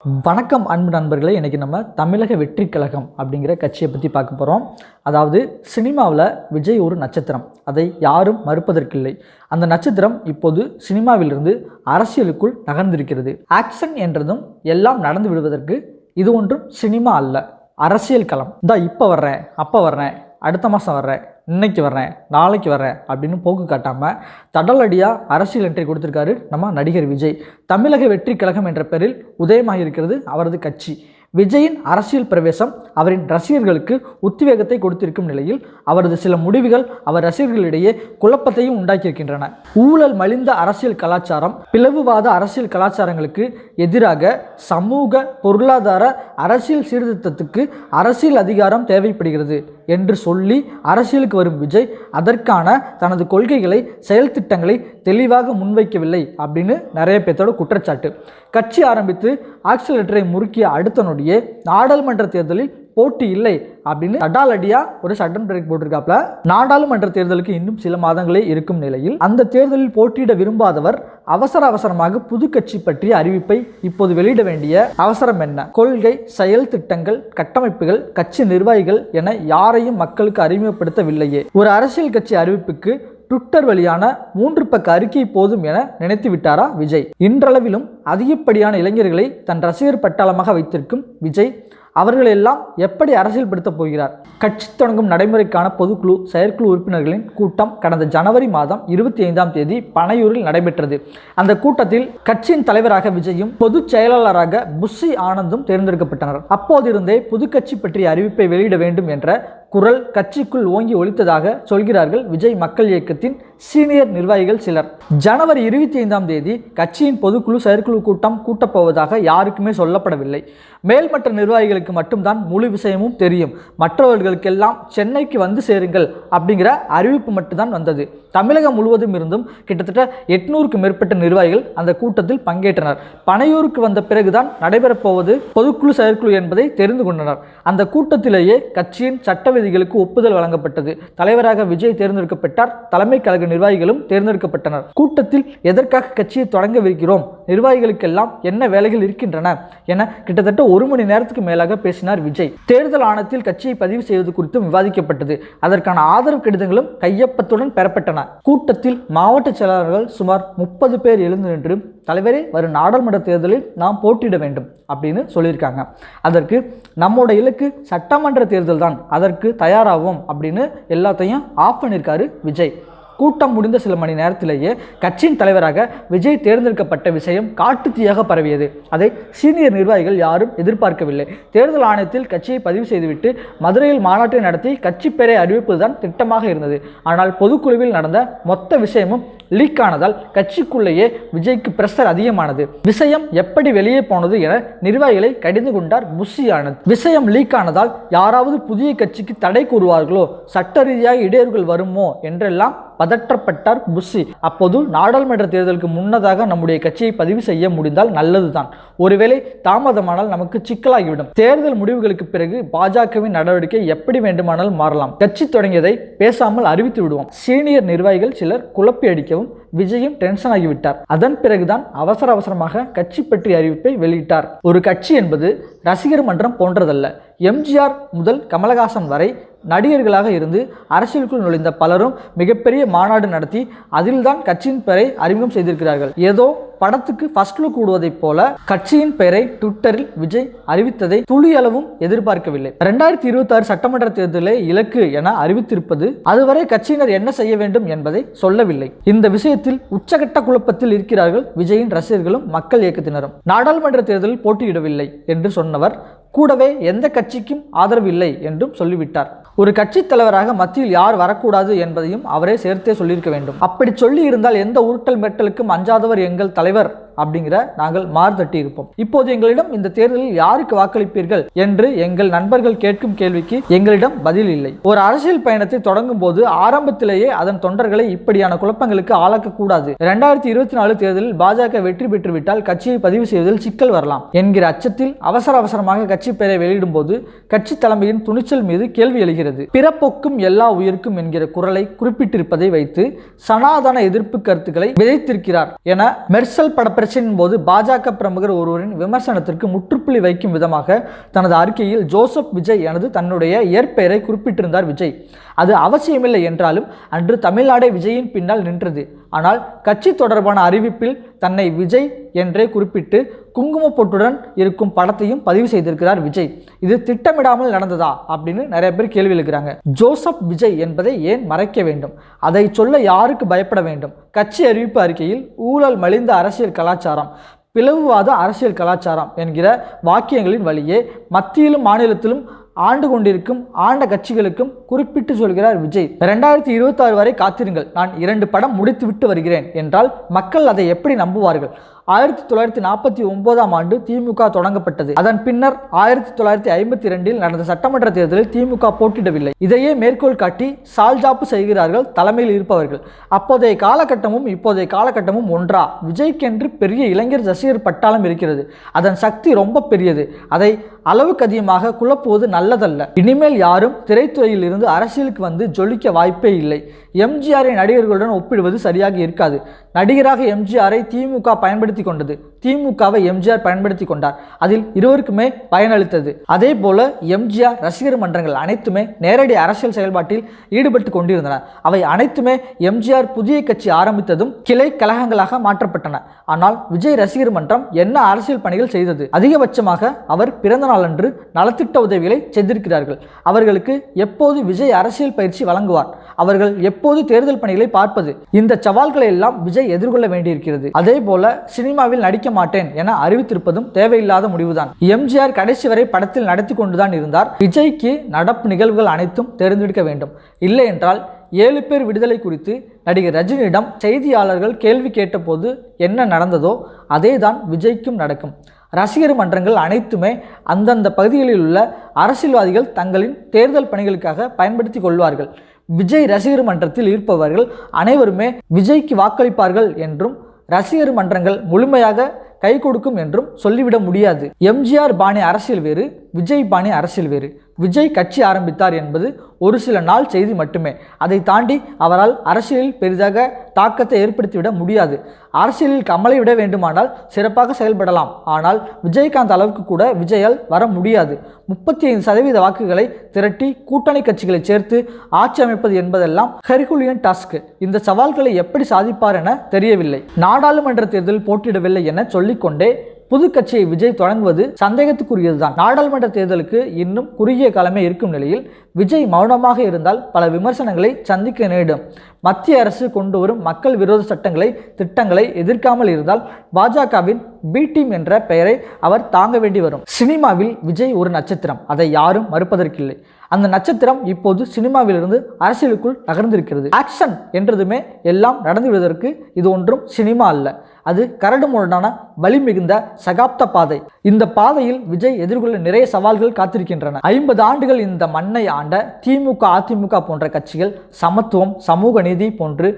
வணக்கம் அன்பு நண்பர்களே. இன்றைக்கி நம்ம தமிழக வெற்றி கழகம் அப்படிங்கிற கட்சியை பற்றி பார்க்க போகிறோம். அதாவது சினிமாவில் விஜய் ஒரு நட்சத்திரம், அதை யாரும் மறுப்பதற்கில்லை. அந்த நட்சத்திரம் இப்போது சினிமாவிலிருந்து அரசியலுக்குள் நகர்ந்திருக்கிறது. ஆக்ஷன் என்றதும் எல்லாம் நடந்து விடுவதற்கு இது ஒன்றும் சினிமா அல்ல, அரசியல் களம். இப்போ வர்றேன், அப்போ வர்றேன், அடுத்த மாதம் வர்றேன், இன்னைக்கு வர்றேன், நாளைக்கு வர்றேன் அப்படின்னு போக்கு காட்டாமல் தடலடியாக அரசியல் என்ட்ரி கொடுத்துருக்காரு நம்ம நடிகர் விஜய். தமிழக வெற்றி கழகம் என்ற பெயரில் உதயமாக இருக்கிறது அவரது கட்சி. விஜயின் அரசியல் பிரவேசம் அவரின் ரசிகர்களுக்கு உத்வேகத்தை கொடுத்திருக்கும் நிலையில் அவரது சில முடிவுகள் அவர் ரசிகர்களிடையே குழப்பத்தையும் உண்டாக்கியிருக்கின்றன. ஊழல் மலிந்த அரசியல் கலாச்சாரம், பிளவுவாத அரசியல் கலாச்சாரங்களுக்கு எதிராக சமூக பொருளாதார அரசியல் சீர்திருத்தத்துக்கு அரசியல் அதிகாரம் தேவைப்படுகிறது என்று சொல்லி அரசியலுக்கு வரும் விஜய் அதற்கான தனது கொள்கைகளை, செயல் திட்டங்களை தெளிவாக முன்வைக்கவில்லை அப்படின்னு நிறைய பேர்த்தோட குற்றச்சாட்டு. கட்சி ஆரம்பித்து ஆக்சிலேட்டரை முறுக்கிய அடுத்த நொடியே நாடாளுமன்ற தேர்தலில் போட்டி இல்லை அப்படின்னு அடாலடியா ஒரு சடன் பிரேக் போட்டிருக்காப்ல. நாடாளுமன்ற தேர்தலுக்கு இன்னும் சில மாதங்களே இருக்கும் நிலையில் அந்த தேர்தலில் போட்டியிட விரும்பாதவர் அவசரமாக புது கட்சி பற்றிய அறிவிப்பை இப்போது வெளியிட வேண்டிய அவசரம் என்ன? கொள்கை, செயல் திட்டங்கள், கட்டமைப்புகள், கட்சி நிர்வாகிகள் என யாரையும் மக்களுக்கு அறிமுகப்படுத்தவில்லையே. ஒரு அரசியல் கட்சி அறிவிப்புக்கு ட்விட்டர் வழியான 3 பக்க அறிக்கை போதும் என நினைத்து விட்டாரா விஜய்? இன்றளவிலும் அதிகப்படியான இளைஞர்களை தன் ரசிகர் பட்டாளமாக வைத்திருக்கும் விஜய் அவர்களெல்லாம் எப்படி அரசியல்படுத்தப் போகிறார்? கட்சி தொடங்கும் நடைமுறைக்கான பொதுக்குழு செயற்குழு உறுப்பினர்களின் கூட்டம் கடந்த ஜனவரி மாதம் 25ஆம் தேதி பனையூரில் நடைபெற்றது. அந்த கூட்டத்தில் கட்சியின் தலைவராக விஜயும் பொதுச் செயலாளராக புஷி ஆனந்தும் தேர்ந்தெடுக்கப்பட்டனர். அப்போதிருந்தே புது கட்சி பற்றிய அறிவிப்பை வெளியிட வேண்டும் என்ற குரல் கட்சிக்குள் ஓங்கி ஒலித்ததாக சொல்கிறார்கள் விஜய் மக்கள் இயக்கத்தின் சீனியர் நிர்வாகிகள் சிலர். ஜனவரி 25ஆம் தேதி கட்சியின் பொதுக்குழு செயற்குழு கூட்டம் கூட்டப்போவதாக யாருக்குமே சொல்லப்படவில்லை. மேல்மட்ட நிர்வாகிகளுக்கு மட்டும்தான் முழு விஷயமும் தெரியும். மற்றவர்களுக்கெல்லாம் சென்னைக்கு வந்து சேருங்கள் அப்படிங்கிற அறிவிப்பு மட்டும்தான் வந்தது. தமிழகம் முழுவதும் இருந்தும் கிட்டத்தட்ட 800க்கும் மேற்பட்ட நிர்வாகிகள் அந்த கூட்டத்தில் பங்கேற்றனர். பனையூருக்கு வந்த பிறகுதான் நடைபெறப்போவது பொதுக்குழு செயற்குழு என்பதை தெரிந்து கொண்டனர். அந்த கூட்டத்திலேயே கட்சியின் சட்ட விதிகளுக்கு ஒப்புதல் வழங்கப்பட்டது. தலைவராக விஜய் தேர்ந்தெடுக்கப்பட்டார். தலைமை கழக நிர்வாகிகளும் தேர்ந்தெடுக்கப்பட்டனர். கூட்டத்தில் எதற்காக கட்சியை தொடங்கவிருக்கிறோம், நிர்வாகிகளுக்கெல்லாம் என்ன வேலைகள் இருக்கின்றன என கிட்டத்தட்ட 1 மணி நேரத்துக்கு மேலாக பேசினார் விஜய். தேர்தல் ஆணையத்தில் கட்சியை பதிவு செய்வது குறித்தும் விவாதிக்கப்பட்டது. அதற்கான ஆதரவு கடிதங்களும் கையொப்பத்துடன் பெறப்பட்டன. கூட்டத்தில் மாவட்ட செயலாளர்கள் சுமார் 30 பேர் எழுந்து நின்று, தலைவரே, வரும் நாடாளுமன்ற தேர்தலில் நாம் போட்டியிட வேண்டும் அப்படின்னு சொல்லியிருக்காங்க. அதற்கு நம்மோட இலக்கு சட்டமன்ற தேர்தல் தான், அதற்கு தயாராகும் அப்படின்னு எல்லாத்தையும் ஆஃப் பண்ணியிருக்காரு விஜய். கூட்டம் முடிந்த சில மணி நேரத்திலேயே கட்சியின் தலைவராக விஜய் தேர்ந்தெடுக்கப்பட்ட விஷயம் காட்டுத்தீயாக பரவியது. அதை சீனியர் நிர்வாகிகள் யாரும் எதிர்பார்க்கவில்லை. தேர்தல் ஆணையத்தில் கட்சியை பதிவு செய்துவிட்டு மதுரையில் மாநாட்டை நடத்தி கட்சி பெயரை அறிவிப்பதுதான் திட்டமாக இருந்தது. ஆனால் பொதுக்குழுவில் நடந்த மொத்த விஷயமும் லீக் ஆனதால் கட்சிக்குள்ளேயே விஜய்க்கு பிரஷர் அதிகமானது. விஷயம் எப்படி வெளியே போனது என நிர்வாகிகளை கடிந்து கொண்டார் புஷி ஆனந்த். விஷயம் லீக் ஆனதால் யாராவது புதிய கட்சிக்கு தடை கூறுவார்களோ, சட்ட ரீதியாக இடையூறுகள் வருமோ என்றெல்லாம் பதற்றப்பட்டார் புஷி. அப்போது நாடாளுமன்ற தேர்தலுக்கு முன்னதாக நம்முடைய கட்சியை பதிவு செய்ய முடிந்தால் நல்லதுதான். ஒருவேளை தாமதமானால் நமக்கு சிக்கலாகிவிடும். தேர்தல் முடிவுகளுக்கு பிறகு பாஜகவின் நடவடிக்கை எப்படி வேண்டுமானாலும் மாறலாம். கட்சி தொடங்கியதை பேசாமல் அறிவித்து விடுவோம். சீனியர் நிர்வாகிகள் சிலர் குழப்பி அடிக்கவும் விஜயும் டென்ஷன் ஆகிவிட்டார். அதன் பிறகுதான் அவசரமாக கட்சி பற்றிய அறிவிப்பை வெளியிட்டார். ஒரு கட்சி என்பது ரசிகர் மன்றம் போன்றதல்ல. எம்ஜிஆர் முதல் கமலஹாசன் வரை நடிகர்களாக இருந்து அரசியலுக்குள் நுழைந்த பலரும் மிகப்பெரிய மாநாடு நடத்தி அதில்தான் கட்சியின் பெயரை அறிமுகம் செய்திருக்கிறார்கள். ஏதோ படத்துக்கு ஃபர்ஸ்ட் லுக் விடுவதைப் போல கட்சியின் பெயரை ட்விட்டரில் விஜய் அறிவித்ததை துளியளவும் எதிர்பார்க்கவில்லை. 2026 சட்டமன்ற தேர்தலே இலக்கு என அறிவித்திருப்பது அதுவரை கட்சியினர் என்ன செய்ய வேண்டும் என்பதை சொல்லவில்லை. இந்த விஷயத்தில் உச்சகட்ட குழப்பத்தில் இருக்கிறார்கள் விஜயின் ரசிகர்களும் மக்கள் இயக்கத்தினரும். நாடாளுமன்ற தேர்தலில் போட்டியிடவில்லை என்று சொன்னவர் கூடவே எந்த கட்சிக்கும் ஆதரவு இல்லை என்றும் சொல்லிவிட்டார். ஒரு கட்சி தலைவராக மத்தியில் யார் வரக்கூடாது என்பதையும் அவரே சேர்த்தே சொல்லியிருக்க வேண்டும். அப்படி சொல்லி இருந்தால் எந்த உருட்டல் மிரட்டலுக்கும் அஞ்சாதவர் எங்கள் தலைவர் அப்படிங்கிற நாங்கள் மார்தட்டி இருப்போம். இப்போது எங்களிடம் இந்த தேர்தலில் யாருக்கு வாக்களிப்பீர்கள் என்று எங்கள் நண்பர்கள் கேட்கும் கேள்விக்கு எங்களிடம் பதில் இல்லை. ஒரு அரசியல் பயணத்தை தொடங்கும் போது ஆரம்பத்திலேயே அதன் தொண்டர்களை இப்படியான குழப்பங்களுக்கு ஆளாக்கக்கூடாது. 2024 தேர்தலில் பாஜக வெற்றி பெற்றுவிட்டால் கட்சியை பதிவு செய்வதில் சிக்கல் வரலாம் என்கிற அச்சத்தில் அவசரமாக கட்சி பெயரை வெளியிடும் போது கட்சி தலைமையின் துணிச்சல் மீது கேள்வி எழுகிறது. பிறப்பொக்கும் எல்லா உயிருக்கும் என்கிற குரலை குறிப்பிட்டிருப்பதை வைத்து சனாதன எதிர்ப்பு கருத்துக்களை விதைத்திருக்கிறார் என மெர்சல் படப்பிரச்சார பிரச்சனையின் போது பாஜக பிரமுகர் ஒருவரின் விமர்சனத்திற்கு முற்றுப்புள்ளி வைக்கும் விதமாக தனது அறிக்கையில் ஜோசப் விஜய் எனது தன்னுடைய இயற்பெயரை குறிப்பிட்டிருந்தார் விஜய். அது அவசியமில்லை என்றாலும் அன்று தமிழ்நாடே விஜயின் பின்னால் நின்றது. ஆனால் கட்சி தொடர்பான அறிவிப்பில் தன்னை விஜய் என்றே குறிப்பிட்டு குங்குமப்பொட்டுடன் இருக்கும் படத்தையும் பதிவு செய்திருக்கிறார் விஜய். இது திட்டமிடாமல் நடந்ததா அப்படின்னு நிறைய பேர் கேள்வி எழுக்கிறாங்க. ஜோசப் விஜய் என்பதை ஏன் மறைக்க வேண்டும்? அதை சொல்ல யாருக்கு பயப்பட வேண்டும்? கட்சி அறிவிப்பு அறிக்கையில் ஊழல் மலிந்த அரசியல் கலாச்சாரம், பிளவுவாத அரசியல் கலாச்சாரம் என்கிற வாக்கியங்களின் வழியே மத்தியிலும் மாநிலத்திலும் ஆண்டு கொண்டிருக்கும் ஆண்ட கட்சிகளுக்கும் குறிப்பிட்டு சொல்கிறார் விஜய். 2026 வரை காத்திருங்கள், நான் 2 படம் முடித்து விட்டு வருகிறேன் என்றால் மக்கள் அதை எப்படி நம்புவார்கள்? 1949ஆம் ஆண்டு திமுக தொடங்கப்பட்டது. அதன் பின்னர் 1952இல் நடந்த சட்டமன்ற தேர்தலில் திமுக போட்டியிடவில்லை. இதையே மேற்கோள் காட்டி சால்ஜாப்பு செய்கிறார்கள் தலைமையில் இருப்பவர்கள். அப்போதைய காலகட்டமும் இப்போதைய காலகட்டமும் ஒன்றா? விஜய்க்கென்று பெரிய இளைஞர் ரசிகர் பட்டாளம் இருக்கிறது. அதன் சக்தி ரொம்ப பெரியது. அதை அளவுக்கு அதிகமாக குழப்புவது நல்லதல்ல. இனிமேல் யாரும் திரைத்துறையில் இருந்து அரசியலுக்கு வந்து ஜொலிக்க வாய்ப்பே இல்லை. எம்ஜிஆரை நடிகர்களுடன் ஒப்பிடுவது சரியாக இருக்காது. நடிகராக எம்ஜிஆரை திமுக பயன்படுத்தி கொண்டது, திமுகவை எம்ஜிஆர் பயன்படுத்தி கொண்டார். அதில் இருவருக்குமே பயனளித்தது. அதே போல எம்ஜிஆர் ரசிகர் மன்றங்கள் அனைத்துமே நேரடி அரசியல் செயல்பாட்டில் ஈடுபட்டு கொண்டிருந்தன. அவை அனைத்துமே எம்ஜிஆர் புதிய கட்சி ஆரம்பித்ததும் கிளை கழகங்களாக மாற்றப்பட்டன. ஆனால் விஜய் ரசிகர் மன்றம் என்ன அரசியல் பணிகள் செய்தது? அதிகபட்சமாக அவர் பிறந்த நாளன்று நலத்திட்ட உதவிகளை செய்திருக்கிறார்கள். அவர்களுக்கு எப்போது விஜய் அரசியல் பயிற்சி வழங்குவார்? அவர்கள் எப்போது தேர்தல் பணிகளை பார்ப்பது? இந்த சவால்களை எல்லாம் விஜய் எதிர்கொள்ள வேண்டியிருக்கிறது. அதே போல சினிமாவில் நடிக்க மாட்டேன் என அறிவித்திருப்பதும் தேவையில்லாத முடிவுதான். எம்ஜிஆர் கடைசி வரை படத்தில் நடத்தி கொண்டுதான் இருந்தார். விஜய்க்கு நடப்பு நிகழ்வுகள் அனைத்தும் தேர்ந்தெடுக்க வேண்டும். இல்லை என்றால் 7 பேர் விடுதலை குறித்து நடிகர் ரஜினியிடம் செய்தியாளர்கள் கேள்வி கேட்டபோது என்ன நடந்ததோ அதேதான் விஜய்க்கும் நடக்கும். ரசிகர் மன்றங்கள் அனைத்துமே அந்தந்த பகுதிகளில் உள்ள அரசியல்வாதிகள் தங்களின் தேர்தல் பணிகளுக்காக பயன்படுத்தி கொள்வார்கள். விஜய் ரசிகர் மன்றத்தில் இருப்பவர்கள் அனைவருமே விஜய்க்கு வாக்களிப்பார்கள் என்றும் ரசிகர் மன்றங்கள் முழுமையாக கை கொடுக்கும் என்றும் சொல்லிவிட முடியாது. எம்ஜிஆர் பாணி அரசியல் வேறு, விஜய் பாணி அரசியல் வேறு. விஜய் கட்சி ஆரம்பித்தார் என்பது ஒரு சில நாள் செய்தி மட்டுமே. அதை தாண்டி அவரால் அரசியலில் பெரிதாக தாக்கத்தை ஏற்படுத்திவிட முடியாது. அரசியலில் கமலை விட வேண்டுமானால் சிறப்பாக செயல்படலாம். ஆனால் விஜயகாந்த் அளவுக்கு கூட விஜயால் வர முடியாது. 35% வாக்குகளை திரட்டி கூட்டணி கட்சிகளை சேர்த்து ஆட்சி அமைப்பது என்பதெல்லாம் ஹெர்குலியன் டாஸ்க். இந்த சவால்களை எப்படி சாதிப்பார் என தெரியவில்லை. நாடாளுமன்ற தேர்தலில் போட்டியிடவில்லை என சொல்லிக்கொண்டே புது கட்சியை விஜய் தொடங்குவது சந்தேகத்துக்குரியதுதான். நாடாளுமன்ற தேர்தலுக்கு இன்னும் குறுகிய காலமே இருக்கும் நிலையில் விஜய் மௌனமாக இருந்தால் பல விமர்சனங்களை சந்திக்க நேரிடும். மத்திய அரசு கொண்டு வரும் மக்கள் விரோத சட்டங்களை திட்டங்களை எதிர்க்காமல் இருந்தால் பாஜகவின் பி டீம் என்ற பெயரை அவர் தாங்க வேண்டி வரும். சினிமாவில் விஜய் ஒரு நட்சத்திரம், அதை யாரும் மறுப்பதற்கில்லை. அந்த நட்சத்திரம் இப்போது சினிமாவிலிருந்து அரசியலுக்குள் நகர்ந்திருக்கிறது. ஆக்ஷன் என்றதுமே எல்லாம் நடந்துவிடுவதற்கு இது ஒன்றும் சினிமா அல்ல. அது கரடுமுரடான வலி மிகுந்த சகாப்த பாதை. இந்த பாதையில் விஜய் எதிர்கொள்ள நிறைய சவால்கள் காத்திருக்கின்றன. 50 ஆண்டுகள் இந்த மண்ணை ஆண்ட திமுக, அதிமுக போன்ற கட்சிகள் சமத்துவம், சமூக நீதி போன்று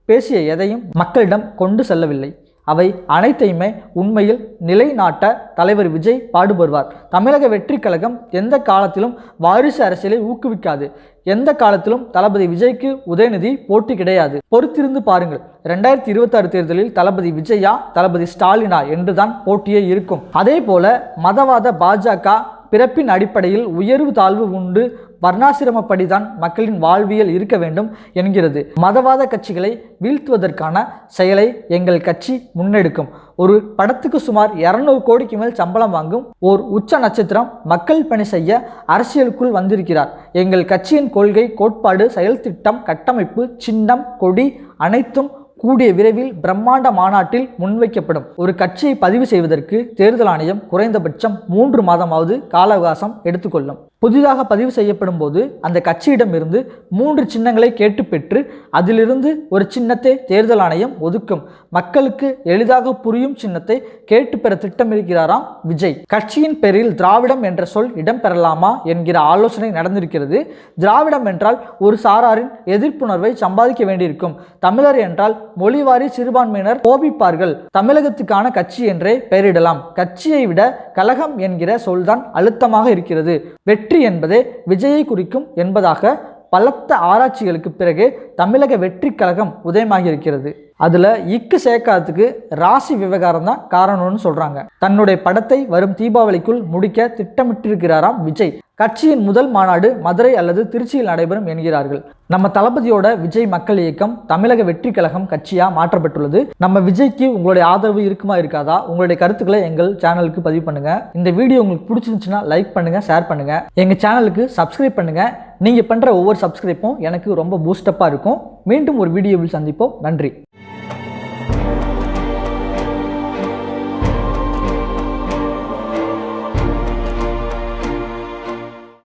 பேசிய எதையும் மக்களிடம் கொண்டு செல்லவில்லை. அவை அனைத்தையுமே உண்மையில் நிலைநாட்ட தலைவர் விஜய் பாடுபடுவார். தமிழக வெற்றி கழகம் எந்த காலத்திலும் வாரிசு அரசியலை ஊக்குவிக்காது. எந்த காலத்திலும் தளபதி விஜய்க்கு உதயநிதி போட்டி கிடையாது. பொறுத்திருந்து பாருங்கள். 2026 தேர்தலில் தளபதி விஜயா, தளபதி ஸ்டாலினா என்றுதான் போட்டியே இருக்கும். அதே போல மதவாத பாஜக பிறப்பின் அடிப்படையில் உயர்வு தாழ்வு உண்டு, வர்ணாசிரமப்படிதான் மக்களின் வாழ்வியல் இருக்க வேண்டும் என்கிறது. மதவாத கட்சிகளை வீழ்த்துவதற்கான செயலை எங்கள் கட்சி முன்னெடுக்கும். ஒரு படத்துக்கு சுமார் 200 கோடிக்கு மேல் சம்பளம் வாங்கும் ஓர் உச்ச நட்சத்திரம் மக்கள் பணி செய்ய அரசியலுக்குள் வந்திருக்கிறார். எங்கள் கட்சியின் கொள்கை, கோட்பாடு, செயல் திட்டம், கட்டமைப்பு, சின்னம், கொடி அனைத்தும் கூடிய விரைவில் பிரம்மாண்ட மாநாட்டில் முன்வைக்கப்படும். ஒரு கட்சியை பதிவு செய்வதற்கு தேர்தல் ஆணையம் குறைந்தபட்சம் 3 மாதமாவது கால அவகாசம் எடுத்துக்கொள்ளும். புதிதாக பதிவு செய்யப்படும் போது அந்த கட்சியிடம் இருந்து 3 சின்னங்களை கேட்டு பெற்று அதிலிருந்து ஒரு சின்னத்தை தேர்தல் ஆணையம் ஒதுக்கும். மக்களுக்கு எளிதாக புரியும் சின்னத்தை கேட்டு பெற திட்டமிருக்கிறாராம் விஜய். கட்சியின் பேரில் திராவிடம் என்ற சொல் இடம்பெறலாமா என்கிற ஆலோசனை நடந்திருக்கிறது. திராவிடம் என்றால் ஒரு சாராரின் எதிர்ப்புணர்வை சம்பாதிக்க வேண்டியிருக்கும். தமிழர் என்றால் மொழிவாரி சிறுபான்மையினர் கோபிப்பார்கள். தமிழகத்துக்கான கட்சி என்றே பெயரிடலாம். கட்சியை விட கழகம் என்கிற சொல்தான் அழுத்தமாக இருக்கிறது. வெற்றி என்பதே விஜயை குறிக்கும் என்பதாக பலத்த ஆராய்ச்சிகளுக்கு பிறகு தமிழக வெற்றி கழகம் உதயமாகி இருக்கிறது. அதில் இக்கு சேர்க்காததுக்கு ராசி விவகாரம் தான் காரணம்னு சொல்கிறாங்க. தன்னுடைய படத்தை வரும் தீபாவளிக்குள் முடிக்க திட்டமிட்டிருக்கிறாராம் விஜய். கட்சியின் முதல் மாநாடு மதுரை அல்லது திருச்சியில் நடைபெறும் என்கிறார்கள். நம்ம தளபதியோட விஜய் மக்கள் இயக்கம் தமிழக வெற்றி கழகம் கட்சியாக மாற்றப்பட்டுள்ளது. நம்ம விஜய்க்கு உங்களுடைய ஆதரவு இருக்குமா இருக்காதா? உங்களுடைய கருத்துக்களை எங்கள் சேனலுக்கு பதிவு பண்ணுங்க. இந்த வீடியோ உங்களுக்கு பிடிச்சிருந்துச்சுன்னா லைக் பண்ணுங்க, ஷேர் பண்ணுங்க, எங்கள் சேனலுக்கு சப்ஸ்கிரைப் பண்ணுங்க. நீங்கள் பண்ணுற ஒவ்வொரு சப்ஸ்கிரைப்பும் எனக்கு ரொம்ப பூஸ்டப்பாக இருக்கும். மீண்டும் ஒரு வீடியோவில் சந்திப்போம். நன்றி.